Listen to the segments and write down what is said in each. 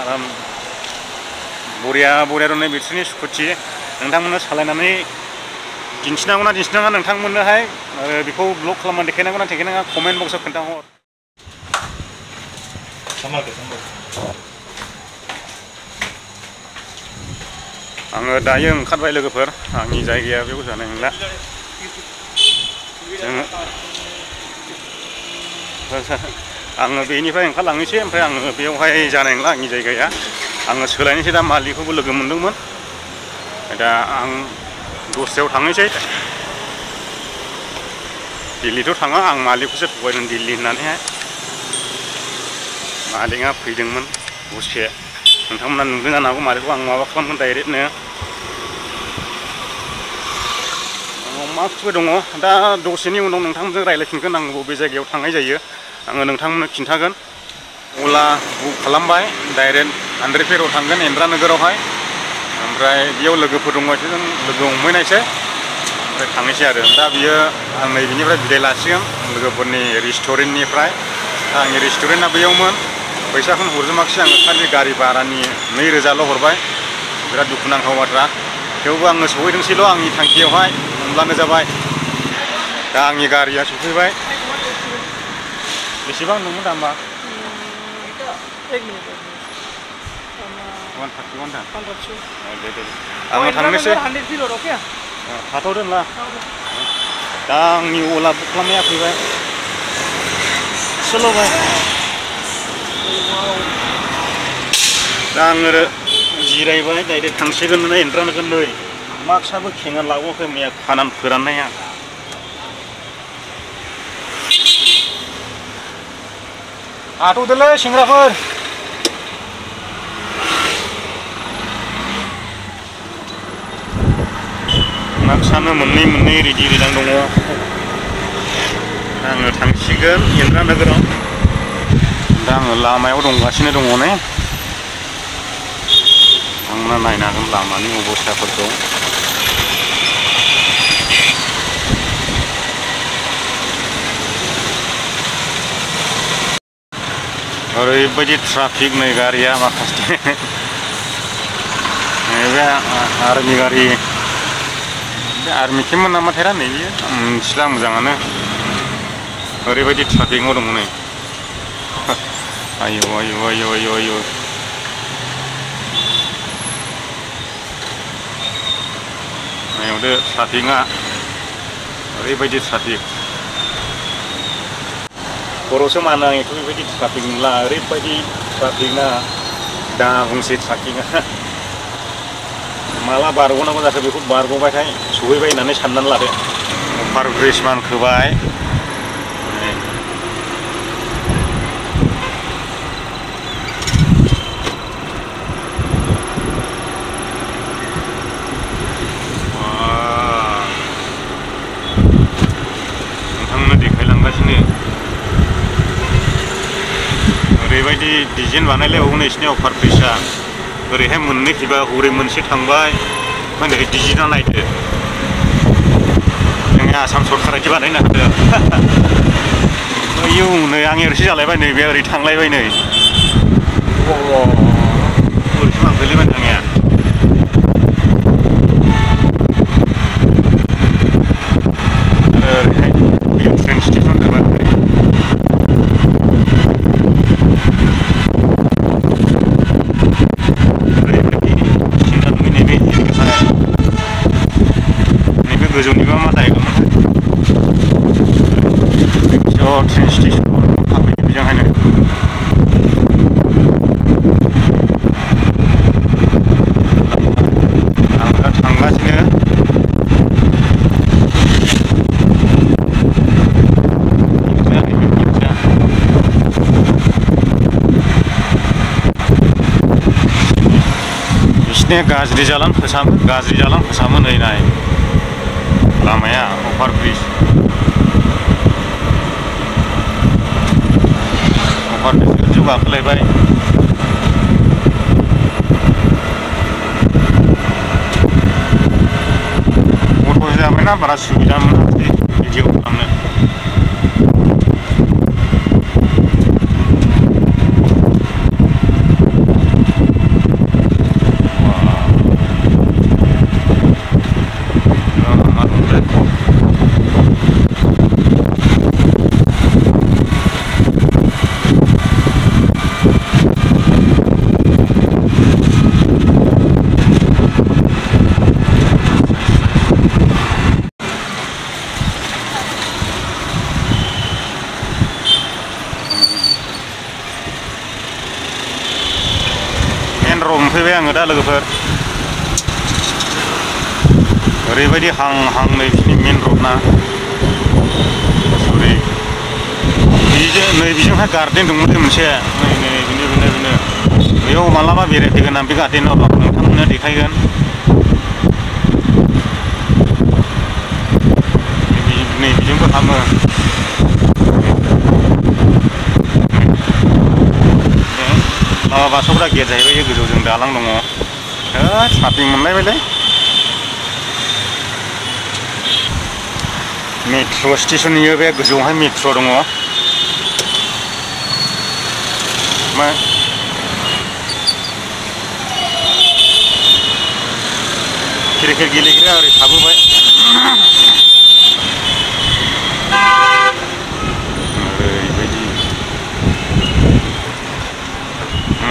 आराम बरिया दं बिसोरनि स्कुटि नोंथांमोननो सालायनानै दिन्थिनांगौना दिन्थिनाङा नोंथांमोननोहाय बेखौ ब्लग खालामनानै देखायनांगौना देखायनाङा कमेन्ट बक्सआव खोन्थाहर। आङो दायो ओंखारबाय लोगोफोर आंनि जायगाया बेयाव जानाय नंला आङो बेनिफ्राय ओंखारलांनोसै ओमफ्राय आङो बेयावहाय जानाय नंला आंनि जायगाया आङो सोलायनोसै दा मालिकखौबो लोगो मोनदोंमोन दा आं दस्रायाव थांनोसै दिल्लीथ' थाङा आं मालिकखौसो थगायदों दिल्ली होननानैहाय मालिकआ फैदोंमोन दसे नोंथांमोना नुदों जानो हागौ मालिकखौ आं माबा खालामगोन डाइरेक्टनो माखासेबो दङ दा दसेनि उनाव नोंथांमोनजों रायज्लायफिनगोन आं बबे जायगायाव थांनाय जायो आङो नोंथांमोननो खिन्थागोन अला बुक खालामबाय डाइरेक्ट 100 फेराव थांगोन एन्द्रा नोगोरावहाय ओमफ्राय बेयाव लोगोफोर दङ जों लोगो हमहैनायसै ओमफ्राय थांनोसै आरो दा बियो आं नैबेनिफ्राय बिदाय लासिगोन लोगोफोरनि रेस्टुरेन्टनिफ्राय आंनि रेस्टुरेन्टआ बैयावमोन फैसाखौनो हरजोबाखिसै आङो खालि गारि भारानि 2000ल' हरबाय बिराद दुखुनांथाव बाथ्रा थेवबो आङो सहैदोंसैल' आंनि थांखियावहाय मोनब्लानो जाबाय दा आंनि गारिया सफैबाय बेसेबां नोंनो दामा 131 आङो थांनोसै थाथ'दोंला दा आंनि अला बुक खालामनाया फैबाय सोलायबाय दा आङो जिरायबाय डाइरेक्ट थांसिगोन नै एन्द्रानोगोन नै मास्कआबो खेंना लाबावाखै मैया खानानै फोराननाया थाथ'दोलै सेंग्राफोर मास्कआनो मोननै रेडि दङ आङो थांसिगोन एन्द्रा नोगोराव दा आङो लामायाव दंगासिनो दङ ने नोंथांमोना नायनो हागोन लामानि अबस्थाफोरखौ ओरैबायदि ट्राफिक नै गारिया माखासे नैबे आर्मि गारि बे आर्मि केम्पमोन नामाथाय नैबे मिथिला मोजाङानो ओरैबायदि ट्राफिकआव दङ नै आयौ नायहरदो ट्राफिकआ ओरैबायदि ट्राफिक खर'सो मानो आं एथ' बेबायदि ट्राफिक नुला ओरैबायदि ट्राफिकना दा बुंसै ट्राफिकआ माला बारग'नांगौ जाखो बेखौ बारग'बायथाय सहैबाय होननानै साननानै लादो अभार ब्रिज मानखोबाय नोंथांनो देखायलांगासिनो ओरैबायदि डिजाइन बानायलायबावो नोंसिनि अभार ब्रिजआ ओरैहाय मोननै फैबा हरै मोनसे थांबाय ओमफ्राय ओरै डिजाइना नायदो जोंनि आसाम सरकारा बिदि बानायना होदों आयौ नै आं ओरैसो जालायबाय नै बे ओरै थांलायबाय नै ओरैसो मांखैलायबाय थांनाया ओरैहाय ट्रेन स्टेसन जाबाय गोजौनिबा मा जाहैगोन ट्रेन स्टेसन हाबफैदो बेजोंहायनो आं दा थांगासिनो बिसिनिया गाज्रि जालां फोसाबो नै नाय लामाया अभार ब्रिज गोजौ गाखोलायबाय अट' जाबायना बारा सुबिदा मोनाखै भिडिअ खालामनो र'ड मोनफैबाय आङो दा लोगोफोर ओरैबायदि हां नै बिनि मेन र'डना सरि नै बिजोंहाय गार्डेन दंमोन मोनसे नै बेनो बेयाव मालाबा बेरायफैगोन आं बे गार्डेनाव नोंथांमोननो देखायगोन नै बिजोंबो हाबो लामा बासावग्रा गेट जाहैबाय गोजौजों दालां दङ ट्राफिक मोनलायबायलै मेट्र' स्टेसननि बे गोजौआवहाय मेट्र' दङ क्रिकेट गेलेग्राया ओरै थाबोबाय ओरैबायदि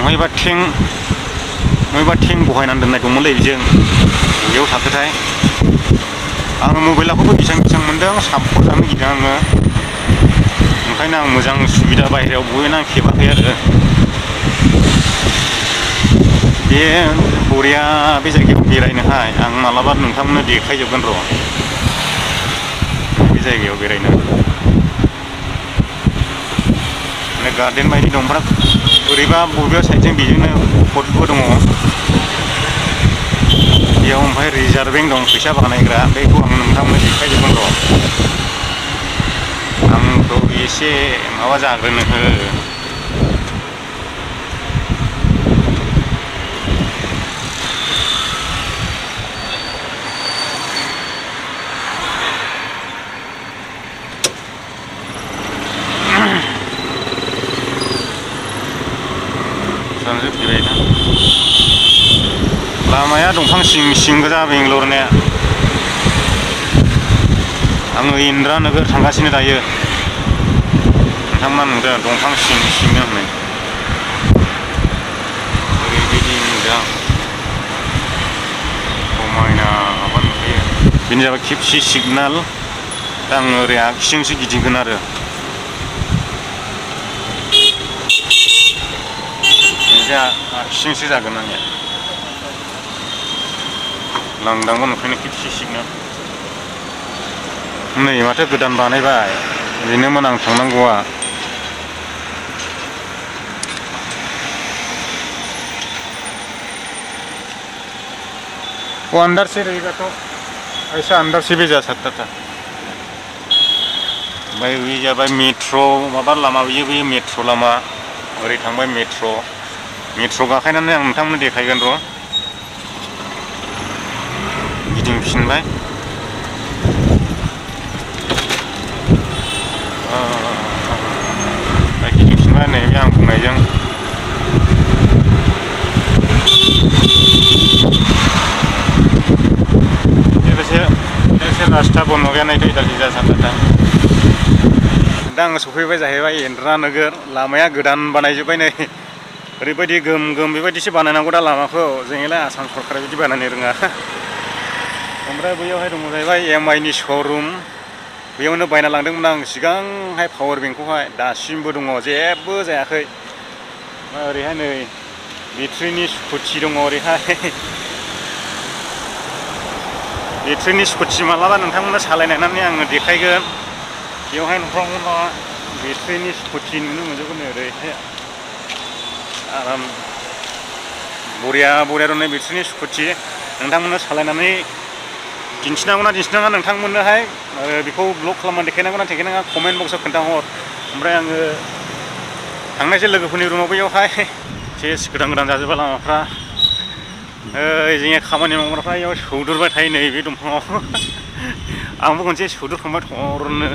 महायबा थें बहायनानै दोननाय दंमोनलै बेजों बेयाव थाखोथाय आङो मबाइलाखौबो बेसेबां मोन्दों सापर्ट जानो गिदों आङो ओंखायनो आं मोजां सुबिदा बाहेरायाव बहैना खेबाखै आरो बे बरिया बे जायगायाव बेरायनोहाय आं मालाबा नोंथांमोननो देखायजोबगोन र' बे जायगायाव बेरायनो माने गार्डेन बायदि दं ओमफ्राय बोरैबा बबेबा साइडजों बेजोंनो फट'बो दङ बेयाव ओमफ्राय रिजार्भिं दं फैसा बानायग्रा बेखौ आं नोंथांमोननो देखायजोबगोन र' आंखौ एसे माबा जाग्रोनो हो लामाया दंफां सिं गोजा बेंगलरनिया आङो इन्द्रानोगोर थांगासिनो दायो नोंथांमोना नुदों दंफां सिंनो होननाय ओरैबायदि मोजां समायना माबा नुयो बेनो जाबाय खेबसे सिगनाल दा आङो ओरै आगसिजोंसो गिदिंगोन आरो आगसिजोंसो जागोन आंनिया लांदांबो नुखायनो खेबसे सिगनाल नै माथो गोदान बानायबाय बेनोमोन आं थांनांगौआ वो अंदर से रहेगा तो ऐसा अंदर से भी जा सकता था ओमफ्राय बे जाबाय मेट्र' माबा लामा बेयो मेट्र' लामा ओरै थांबाय मेट्र' गाखोनानै आं नोंथांमोननो देखायगोन र' गिदिंफिनबाय गिदिंफिनबाय नैबे आं बुंनायजों ऐसे रास्ता बन हो गया नहीं तो इधर से जा सकता था दा आङो सफैबाय जाहैबाय इन्द्रानोगोर लामाया गोदान बानायजोब्बाय नै ओरैबायदि गोम बेबायदिसो बानायनांगौ दा लामाखौ जोंलाय आसाम सरकारा बिदि बानायनो रोङा ओमफ्राय बैयावहाय दङ जाहैबाय एमआईनि श'रुम बेयावनो बायना लांदोंमोन आं सिगांहाय पावार बेंकखौहाय दासिमबो दङ जेबो जायाखै ओरैहाय नै बेट्रिनि स्कुटि दङ ओरैहाय बेट्रिनि स्कुटि मालाबा नोंथांमोननो सालायनानै आङो देखायगोन बेवहाय नोंथांमोना बेट्रिनि स्कुटि नुनो मोनजोबगोन ओरैहाय आराम बरिया दं बेट्रिनि स्कुटि नोंथांमोननो सालायनानै दिन्थिनांगौना दिन्थिनाङा नोंथांमोननोहाय बेखौ ब्लग खालामनानै देखायनांगौना देखायनाङा कमेन्ट बक्सआव खोन्थाहर ओमफ्राय आङो थांनायसै लोगोफोरनि रुमाव बैयावहाय सेस गोदान जाजोब्बाय लामाफ्रा जोंनि खामानि मावग्राफ्रा बेयाव सौदुरबाय थायो नैबे दंफाङाव आंबो खनसे सौदुरखांबाय थरनो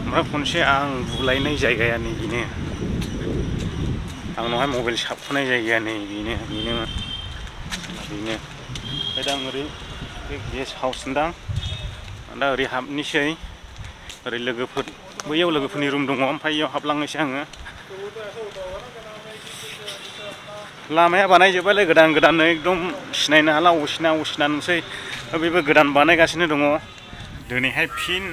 ओमफ्राय खनसे आं बुलायनाय जायगाया नै बेनो आंनावहाय मबाइल साबख'नाय जायगाया नै बेनो ओमफ्राय दा आं ओरै बे गेस्ट हाउस होनदां दा ओरै हाबनोसै ओरै बैयाव लोगोफोरनि रुम दङ ओमफ्राय बेयाव हाबलांनोसै आङो लामाया बानायजोब्बायलै गोदान एकदम सिनायनो हाला असिना नुसै बेबो गोदान बानायगासिनो दङ दिनैहाय फिन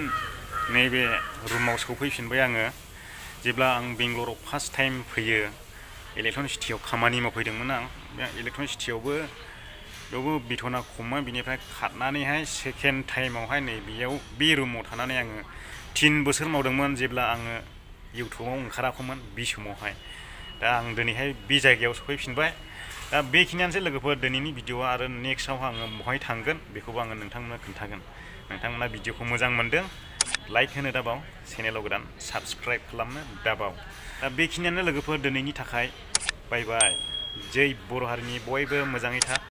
नैबे रुमाव सफैफिनबाय आङो जेब्ला आं बेंगलराव फार्स्ट टाइम फैयो इलेक्ट्रनिक सिटियाव खामानि मावफैदोंमोन आं बे इलेक्ट्रनिक सिटियावबो बेयावबो बेथना खममोन बिनिफ्राय खारनानैहाय सेकेन्ड टाइमावहाय नै बेयाव बे रुमाव थानानै आङो 3 बोसोर मावदोंमोन जेब्ला आङो इउटुबाव ओंखाराखैमोन बे समावहाय दा आं दिनैहाय बे जायगायाव सफैफिनबाय दा बेखिनियानोसै लोगोफोर दिनैनि भिडिअआ आरो नेक्स्टआव आङो बहाय थांगोन बेखौबो आङो नोंथांमोननो खोन्थागोन नोंथांमोना भिडिअखौ मोजां मोनदों लाइक होनो दाबाव चेनेलाव गोदान साबस्क्राइब खालामनो दाबाव दा बेखिनियानो लोगोफोर दिनैनि थाखाय बाय बाय जै बर' हारिनि बयबो मोजाङै था